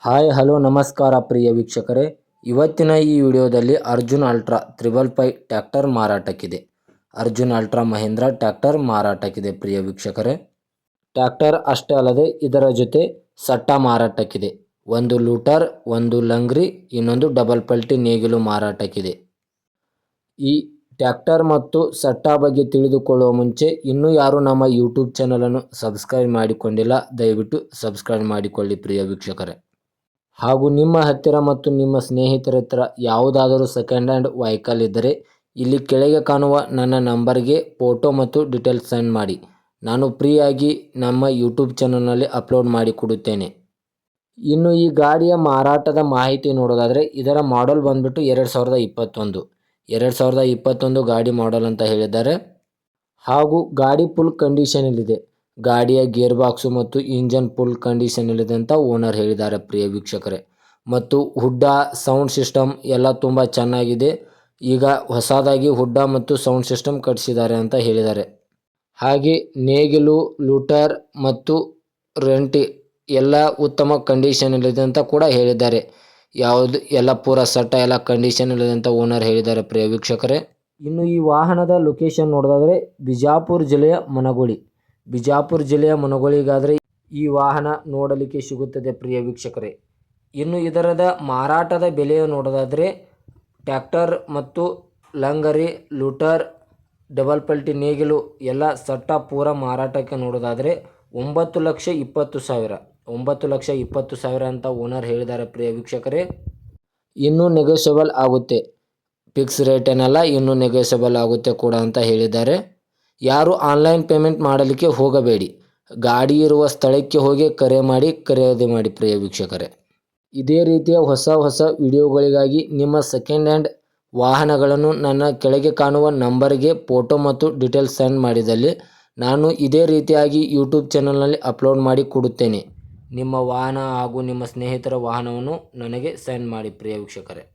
Hi hello ನಮಸ್ಕಾರ ಪ್ರಿಯ ವೀಕ್ಷಕರೇ, ಇವತ್ತಿನ ಈ ವಿಡಿಯೋದಲ್ಲಿ ಅರ್ಜುನ್ ಅಲ್ಟ್ರಾ 555 ಟ್ರ್ಯಾಕ್ಟರ್ ಮಾರಾಟಕ್ಕಿದೆ. ಅರ್ಜುನ್ ಅಲ್ಟ್ರಾ ಮಹೀಂದ್ರಾ ಟ್ರ್ಯಾಕ್ಟರ್ ಮಾರಾಟಕ್ಕಿದೆ ಪ್ರಿಯ ವೀಕ್ಷಕರೇ. ಟ್ರ್ಯಾಕ್ಟರ್ ಅಷ್ಟೇ ಅಲ್ಲದೆ ಇದರ ಜೊತೆ ಸಟ್ಟ ಮಾರಾಟಕ್ಕಿದೆ. ಒಂದು ಲೂಟರ್, ಒಂದು ಲಂಗ್ರಿ, ಇನ್ನೊಂದು ಡಬಲ್ ಪಲ್ಟಿ ನೇಗಿಲು ಮಾರಾಟಕ್ಕಿದೆ. ಈ ಟ್ರ್ಯಾಕ್ಟರ್ ಮತ್ತು ಸಟ್ಟ ಬಗ್ಗೆ ತಿಳಿದುಕೊಳ್ಳುವ ಮುಂಚೆ ಇನ್ನೂ ಯಾರು ನಮ್ಮ ಯೂಟ್ಯೂಬ್ ಚಾನಲನ್ನು ಸಬ್ಸ್ಕ್ರೈಬ್ ಮಾಡಿಕೊಂಡಿಲ್ಲ, ದಯವಿಟ್ಟು ಸಬ್ಸ್ಕ್ರೈಬ್ ಮಾಡಿಕೊಳ್ಳಿ ಪ್ರಿಯ ವೀಕ್ಷಕರೇ. ಹಾಗೂ ನಿಮ್ಮ ಹತ್ತಿರ ಮತ್ತು ನಿಮ್ಮ ಸ್ನೇಹಿತರ ಹತ್ತಿರ ಯಾವುದಾದರೂ ಸೆಕೆಂಡ್ ಹ್ಯಾಂಡ್ ವೆಹಿಕಲ್ ಇದ್ದರೆ ಇಲ್ಲಿ ಕೆಳಗೆ ಕಾಣುವ ನನ್ನ ನಂಬರ್ಗೆ ಫೋಟೋ ಮತ್ತು ಡೀಟೇಲ್ಸ್ ಸೆಂಡ್ ಮಾಡಿ. ನಾನು ಫ್ರೀಯಾಗಿ ನಮ್ಮ ಯೂಟ್ಯೂಬ್ ಚಾನಲ್ನಲ್ಲಿ ಅಪ್ಲೋಡ್ ಮಾಡಿ ಕೊಡುತ್ತೇನೆ. ಇನ್ನು ಈ ಗಾಡಿಯ ಮಾರಾಟದ ಮಾಹಿತಿ ನೋಡೋದಾದರೆ ಇದರ ಮಾಡೆಲ್ ಬಂದ್ಬಿಟ್ಟು 2021 ಗಾಡಿ ಮಾಡೆಲ್ ಅಂತ ಹೇಳಿದ್ದಾರೆ. ಹಾಗೂ ಗಾಡಿ ಫುಲ್ ಕಂಡೀಷನಲ್ಲಿದೆ. ಗಾಡಿಯ ಗೇರ್ ಬಾಕ್ಸು ಮತ್ತು ಇಂಜನ್ ಫುಲ್ ಕಂಡೀಷನಲ್ಲಿದೆ ಅಂತ ಓನರ್ ಹೇಳಿದ್ದಾರೆ ಪ್ರಿಯ ವೀಕ್ಷಕರೇ. ಮತ್ತು ಹುಡ್ಡ ಸೌಂಡ್ ಸಿಸ್ಟಮ್ ಎಲ್ಲ ತುಂಬ ಚೆನ್ನಾಗಿದೆ. ಈಗ ಹೊಸದಾಗಿ ಹುಡ್ಡ ಮತ್ತು ಸೌಂಡ್ ಸಿಸ್ಟಮ್ ಕಟ್ಸಿದ್ದಾರೆ ಅಂತ ಹೇಳಿದ್ದಾರೆ. ಹಾಗೆ ನೇಗಿಲು, ಲೂಟರ್ ಮತ್ತು ರೆಂಟಿ ಎಲ್ಲ ಉತ್ತಮ ಕಂಡೀಷನಲ್ಲಿದೆ ಅಂತ ಕೂಡ ಹೇಳಿದ್ದಾರೆ. ಎಲ್ಲ ಪೂರ ಸಟ್ಟ ಎಲ್ಲ ಕಂಡೀಷನಲ್ಲಿದೆ ಅಂತ ಓನರ್ ಹೇಳಿದ್ದಾರೆ ಪ್ರಿಯ ವೀಕ್ಷಕರೇ. ಇನ್ನು ಈ ವಾಹನದ ಲೊಕೇಶನ್ ನೋಡೋದಾದರೆ ಬಿಜಾಪುರ ಜಿಲ್ಲೆಯ ಮನಗೋಳಿಗಾದರೆ ಈ ವಾಹನ ನೋಡಲಿಕ್ಕೆ ಸಿಗುತ್ತದೆ ಪ್ರಿಯ ವೀಕ್ಷಕರೇ. ಇನ್ನು ಇದರದ ಮಾರಾಟದ ಬೆಲೆಯ ನೋಡೋದಾದರೆ ಟ್ರ್ಯಾಕ್ಟರ್ ಮತ್ತು ಲಂಗರಿ, ಲೂಟರ್, ಡಬಲ್ ಪಲ್ಟಿ ನೇಗಿಲು ಎಲ್ಲ ಸಟ್ಟ ಪೂರ ಮಾರಾಟಕ್ಕೆ ನೋಡೋದಾದರೆ 9,20,000 ಅಂತ ಓನರ್ ಹೇಳಿದ್ದಾರೆ ಪ್ರಿಯ ವೀಕ್ಷಕರೇ. ಇನ್ನೂ ನೆಗೋಷಿಯಬಲ್ ಆಗುತ್ತೆ, ಫಿಕ್ಸ್ ರೇಟ್ ಏನಲ್ಲ, ಇನ್ನೂ ನೆಗೋಷಿಯಬಲ್ ಆಗುತ್ತೆ ಕೂಡ ಅಂತ ಹೇಳಿದ್ದಾರೆ. ಯಾರು ಆನ್ಲೈನ್ ಪೇಮೆಂಟ್ ಮಾಡಲಿಕ್ಕೆ ಹೋಗಬೇಡಿ, ಗಾಡಿ ಇರುವ ಸ್ಥಳಕ್ಕೆ ಹೋಗಿ ಖರೀದಿ ಮಾಡಿ ಪ್ರಿಯ ವೀಕ್ಷಕರೇ. ಇದೇ ರೀತಿಯ ಹೊಸ ವಿಡಿಯೋಗಳಿಗಾಗಿ ನಿಮ್ಮ ಸೆಕೆಂಡ್ ಹ್ಯಾಂಡ್ ವಾಹನಗಳನ್ನು ನನ್ನ ಕೆಳಗೆ ಕಾಣುವ ನಂಬರ್ಗೆ ಫೋಟೋ ಮತ್ತು ಡೀಟೇಲ್ಸ್ ಸೆಂಡ್ ಮಾಡಿದಲ್ಲಿ ನಾನು ಇದೇ ರೀತಿಯಾಗಿ ಯೂಟ್ಯೂಬ್ ಚಾನಲ್ನಲ್ಲಿ ಅಪ್ಲೋಡ್ ಮಾಡಿ ಕೊಡುತ್ತೇನೆ. ನಿಮ್ಮ ವಾಹನ ಹಾಗೂ ನಿಮ್ಮ ಸ್ನೇಹಿತರ ವಾಹನವನ್ನು ನನಗೆ ಸೆಂಡ್ ಮಾಡಿ ಪ್ರಿಯ ವೀಕ್ಷಕರೇ.